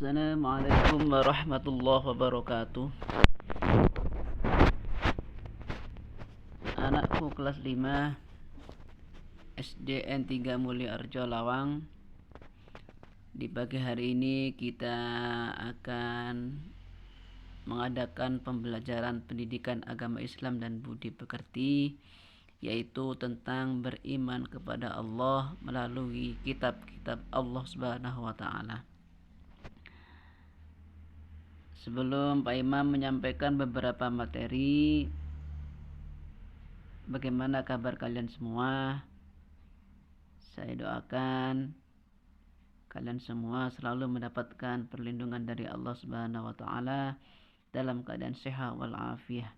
Assalamualaikum warahmatullahi wabarakatuh. Anakku kelas 5 SDN 3 Mulia Arjo Lawang. Di pagi hari ini kita akan mengadakan pembelajaran pendidikan agama Islam dan budi pekerti, yaitu tentang beriman kepada Allah melalui kitab-kitab Allah Subhanahu wa taala. Sebelum Pak Imam menyampaikan beberapa materi, bagaimana kabar kalian semua? Saya doakan kalian semua selalu mendapatkan perlindungan dari Allah Subhanahu wa taala dalam keadaan sehat walafiat.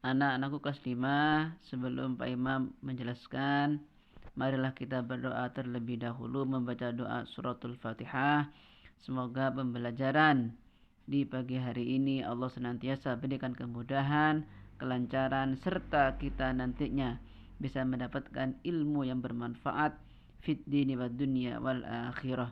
Anak-anakku kelas 5, sebelum Pak Imam menjelaskan, marilah kita berdoa terlebih dahulu membaca doa suratul Fatihah. Semoga pembelajaran di pagi hari ini Allah senantiasa berikan kemudahan, kelancaran, serta kita nantinya bisa mendapatkan ilmu yang bermanfaat fid dini wad dunya wal akhirah.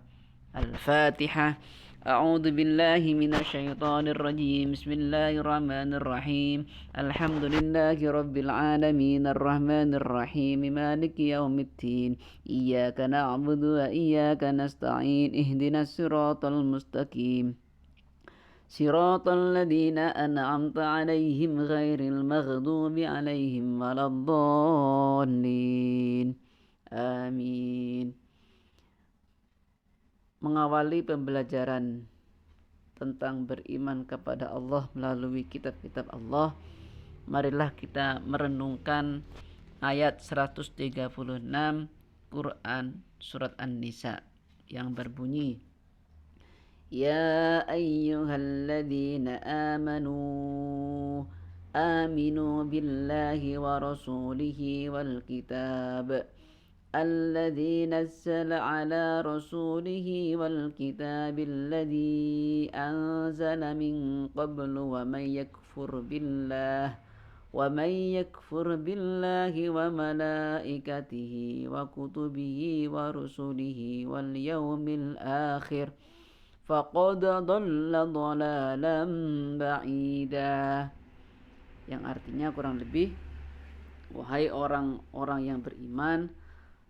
Al-Fatihah. A'udzu billahi minasyaitonir rajim. Bismillahirrahmanirrahim. Alhamdulillahi rabbil alamin arrahmanir rahim maliki yaumiddin. Iyyaka na'budu wa iyyaka nasta'in. Ihdinas siratal mustaqim. Siratal ladzina an'amta 'alaihim ghairil maghdubi 'alaihim waladdallin. Amin. Mengawali pembelajaran tentang beriman kepada Allah melalui kitab-kitab Allah, marilah kita merenungkan ayat 136 Quran surat An-Nisa yang berbunyi, Ya ayyuhalladzina amanu aminu billahi wa rasulihi wal kitab الذي نزل على رسوله والكتاب الذي أنزل من قبل ومن يكفر بالله وملائكته وكتبه ورسله واليوم الآخر فقد ضل ضلالا بعيدا. Yang artinya kurang lebih, wahai orang-orang yang beriman,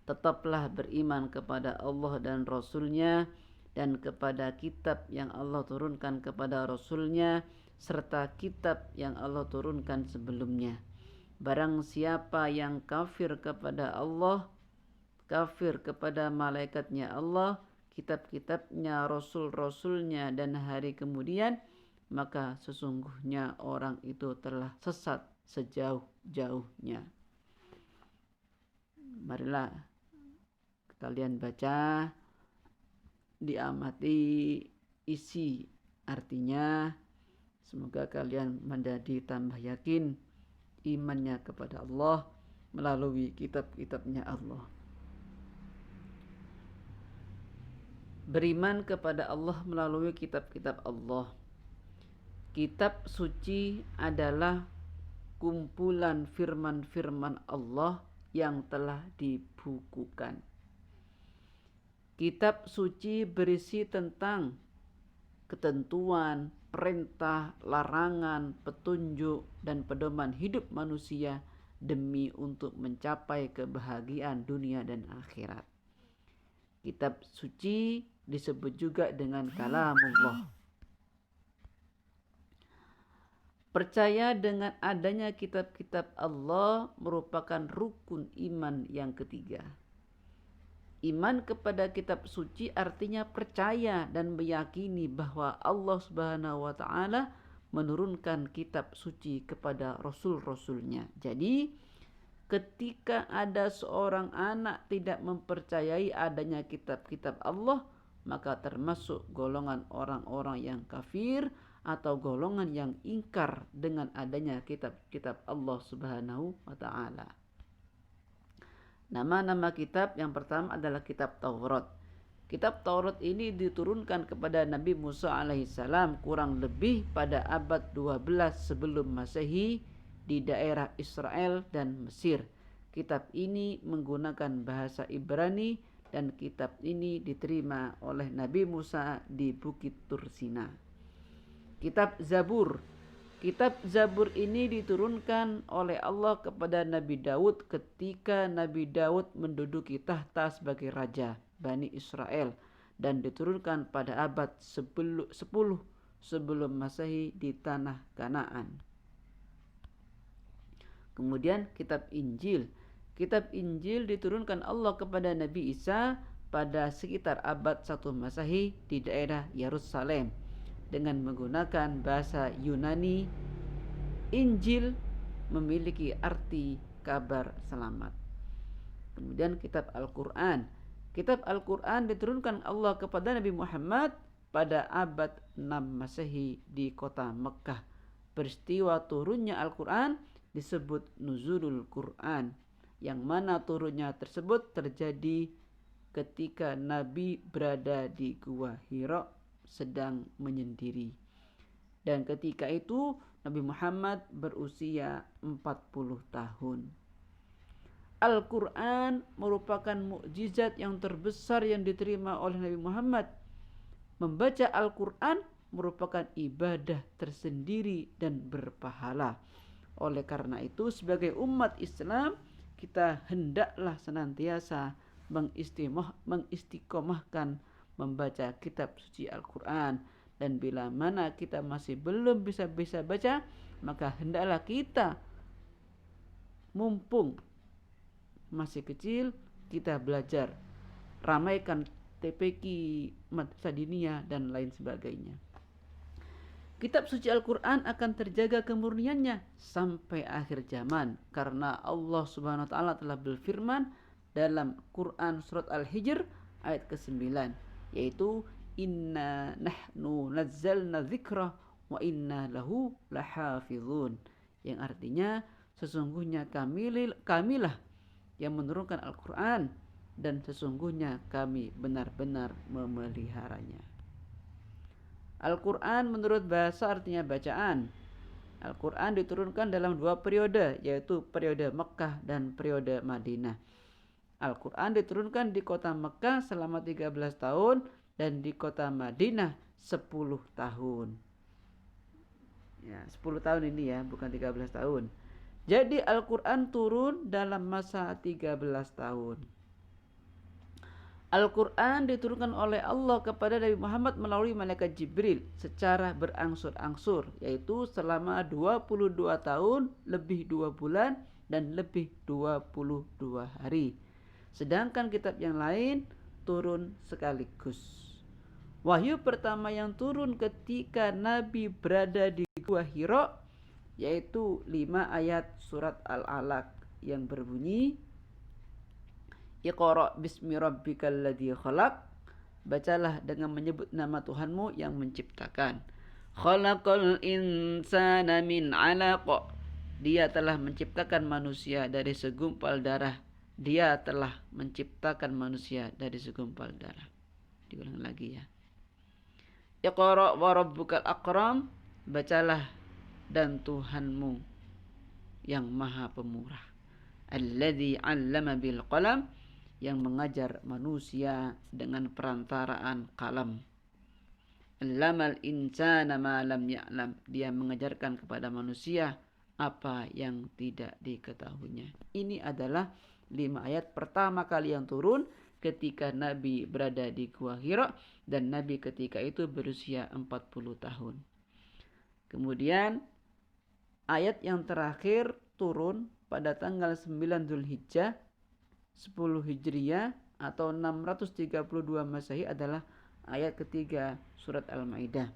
tetaplah beriman kepada Allah dan Rasul-Nya dan kepada kitab yang Allah turunkan kepada Rasul-Nya serta kitab yang Allah turunkan sebelumnya. Barang siapa yang kafir kepada Allah, kafir kepada malaikat-Nya Allah, kitab-kitabnya, Rasul-Rasul-Nya dan hari kemudian, maka sesungguhnya orang itu telah sesat sejauh-jauhnya. Marilah kalian baca, diamati isi artinya. Semoga kalian menjadi tambah yakin imannya kepada Allah melalui kitab-kitabnya Allah. Beriman kepada Allah melalui kitab-kitab Allah. Kitab suci adalah kumpulan firman-firman Allah yang telah dibukukan. Kitab suci berisi tentang ketentuan, perintah, larangan, petunjuk, dan pedoman hidup manusia demi untuk mencapai kebahagiaan dunia dan akhirat. Kitab suci disebut juga dengan kalamullah. Percaya dengan adanya kitab-kitab Allah merupakan rukun iman yang ketiga. Iman kepada kitab suci artinya percaya dan meyakini bahwa Allah Subhanahu wa taala menurunkan kitab suci kepada rasul-rasulnya. Jadi ketika ada seorang anak tidak mempercayai adanya kitab-kitab Allah, maka termasuk golongan orang-orang yang kafir atau golongan yang ingkar dengan adanya kitab-kitab Allah Subhanahu wa taala. Nama-nama kitab yang pertama adalah kitab Taurat. Kitab Taurat ini diturunkan kepada Nabi Musa alaihissalam kurang lebih pada abad 12 sebelum Masehi di daerah Israel dan Mesir. Kitab ini menggunakan bahasa Ibrani dan kitab ini diterima oleh Nabi Musa di Bukit Tursina. Kitab Zabur. Kitab Zabur ini diturunkan oleh Allah kepada Nabi Daud ketika Nabi Daud menduduki tahta sebagai raja Bani Israel dan diturunkan pada abad 10 sebelum Masehi di tanah Kanaan. Kemudian kitab Injil. Kitab Injil diturunkan Allah kepada Nabi Isa pada sekitar abad 1 Masehi di daerah Yerusalem dengan menggunakan bahasa Yunani. Injil memiliki arti kabar selamat. Kemudian kitab Al-Quran. Kitab Al-Quran diturunkan Allah kepada Nabi Muhammad pada abad 6 Masehi di kota Mekkah. Peristiwa turunnya Al-Quran disebut Nuzulul Quran, yang mana turunnya tersebut terjadi ketika Nabi berada di Gua Hira sedang menyendiri. Dan ketika itu Nabi Muhammad berusia 40 tahun. Al-Quran merupakan mukjizat yang terbesar yang diterima oleh Nabi Muhammad. Membaca Al-Quran merupakan ibadah tersendiri dan berpahala. Oleh karena itu, sebagai umat Islam, kita hendaklah senantiasa mengistiqomahkan membaca kitab suci Al-Quran. Dan bila mana kita masih belum bisa baca, maka hendaklah kita, mumpung masih kecil, kita belajar. Ramaikan TPQ, Madrasah Diniyah, dan lain sebagainya. Kitab suci Al-Quran akan terjaga kemurniannya sampai akhir zaman, karena Allah Subhanahu wa Ta'ala telah berfirman dalam Quran surat Al-Hijr ayat ke-9, yaitu Inna nahnu nazzalna dzikra wa inna lahu lahafizun, yang artinya sesungguhnya kamilah yang menurunkan Al-Quran dan sesungguhnya kami benar-benar memeliharanya. Al-Quran menurut bahasa artinya bacaan. Al-Quran diturunkan dalam 2 periode, yaitu periode Mekkah dan periode Madinah. Al-Quran diturunkan di kota Mekkah selama 13 tahun dan di kota Madinah 10 tahun. Ya, 10 tahun ini ya, bukan 13 tahun. Jadi Al-Quran turun dalam masa 13 tahun. Al-Quran diturunkan oleh Allah kepada Nabi Muhammad melalui malaikat Jibril secara berangsur-angsur, yaitu selama 22 tahun, lebih 2 bulan, dan lebih 22 hari. Sedangkan kitab yang lain turun sekaligus. Wahyu pertama yang turun ketika Nabi berada di Gua Hira, yaitu 5 ayat surat Al-Alaq yang berbunyi, Iqra bismi rabbikal ladzi khalaq. Bacalah dengan menyebut nama Tuhanmu yang menciptakan. Khalaqal insana min 'alaq. Dia telah menciptakan manusia dari segumpal darah. Dia telah menciptakan manusia dari segumpal darah. Diulang lagi ya. Iqra wa rabbukal akram. Bacalah dan Tuhanmu yang maha pemurah. Alladzi 'allama bil qalam, yang mengajar manusia dengan perantaraan kalam. Allamal insana ma lam ya'lam, dia mengajarkan kepada manusia apa yang tidak diketahuinya. Ini adalah 5 ayat pertama kali yang turun ketika Nabi berada di Gua Hira, dan Nabi ketika itu berusia 40 tahun. Kemudian ayat yang terakhir turun pada tanggal 9 Dzulhijjah 10 Hijriyah atau 632 Masehi adalah ayat ketiga surat Al-Maidah,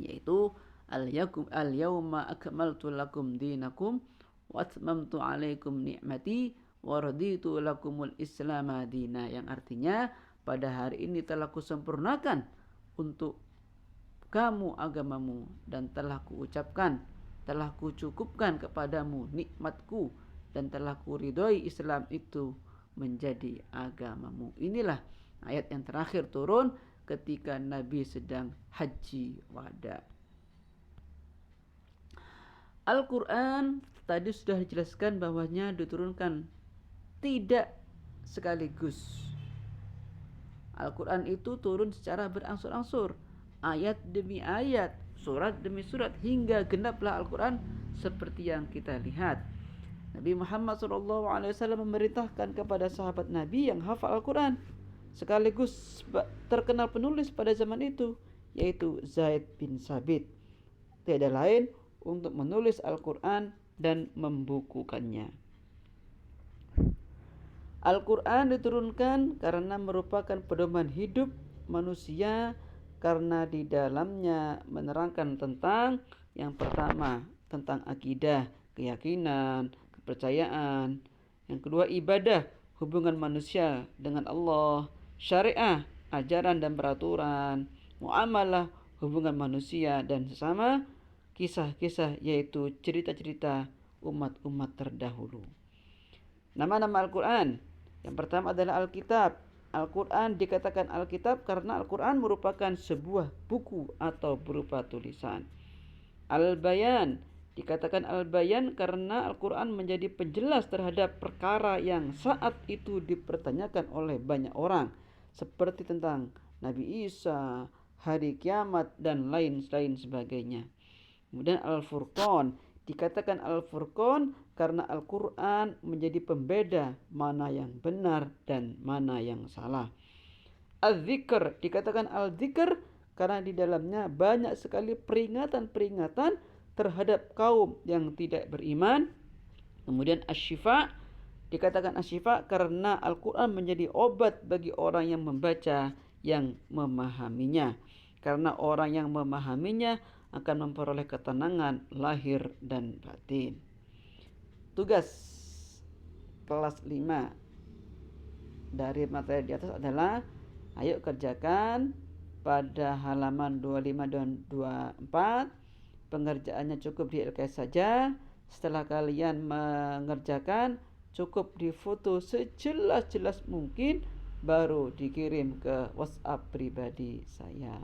yaitu Al-yawma akmaltu lakum dinakum wa atmamtu alaikum ni'mati wa raditu lakumul islama dina, yang artinya pada hari ini telah kusempurnakan untuk kamu agamamu dan telah kuucapkan, telah kucukupkan kepadamu nikmatku dan telah kuridhoi Islam itu menjadi agamamu. Inilah ayat yang terakhir turun ketika Nabi sedang haji wada. Al-Quran tadi sudah dijelaskan bahwanya diturunkan tidak sekaligus. Al-Quran itu turun secara berangsur-angsur, ayat demi ayat, surat demi surat, hingga genaplah Al-Quran seperti yang kita lihat. Nabi Muhammad SAW memerintahkan kepada sahabat Nabi yang hafal Al-Quran, sekaligus terkenal penulis pada zaman itu, yaitu Zaid bin Sabit. Tiada lain untuk menulis Al-Quran dan membukukannya. Al-Quran diturunkan karena merupakan pedoman hidup manusia, karena di dalamnya menerangkan tentang yang pertama, tentang akidah, keyakinan, kepercayaan. Yang kedua, ibadah, hubungan manusia dengan Allah, syariah, ajaran dan peraturan, muamalah, hubungan manusia dan sesama, kisah-kisah yaitu cerita-cerita umat-umat terdahulu. Nama-nama Al-Quran. Yang pertama adalah Alkitab. Al-Quran dikatakan Alkitab karena Al-Quran merupakan sebuah buku atau berupa tulisan. Al-Bayan dikatakan Al-Bayan karena Al-Quran menjadi penjelas terhadap perkara yang saat itu dipertanyakan oleh banyak orang, seperti tentang Nabi Isa, hari kiamat, dan lain-lain sebagainya. Kemudian Al-Furqan dikatakan Al-Furqan karena Al-Quran menjadi pembeda mana yang benar dan mana yang salah. Al-Dzikr dikatakan Al-Dzikr karena di dalamnya banyak sekali peringatan-peringatan terhadap kaum yang tidak beriman. Kemudian Asy-Syifa dikatakan Asy-Syifa karena Al-Quran menjadi obat bagi orang yang membaca, yang memahaminya. Karena orang yang memahaminya akan memperoleh ketenangan lahir dan batin. Tugas kelas 5 dari materi di atas adalah, ayo kerjakan pada halaman 25 dan 24. Pengerjaannya cukup di LKS saja. Setelah kalian mengerjakan, cukup difoto sejelas-jelas mungkin, baru dikirim ke WhatsApp pribadi saya.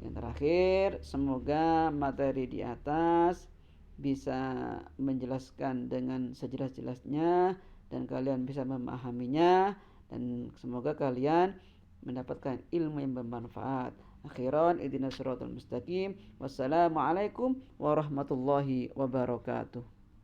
Yang terakhir, semoga materi di atas bisa menjelaskan dengan sejelas-jelasnya dan kalian bisa memahaminya, dan semoga kalian mendapatkan ilmu yang bermanfaat. Akhiran, ihdinas siratal mustaqim. Wassalamualaikum warahmatullahi wabarakatuh.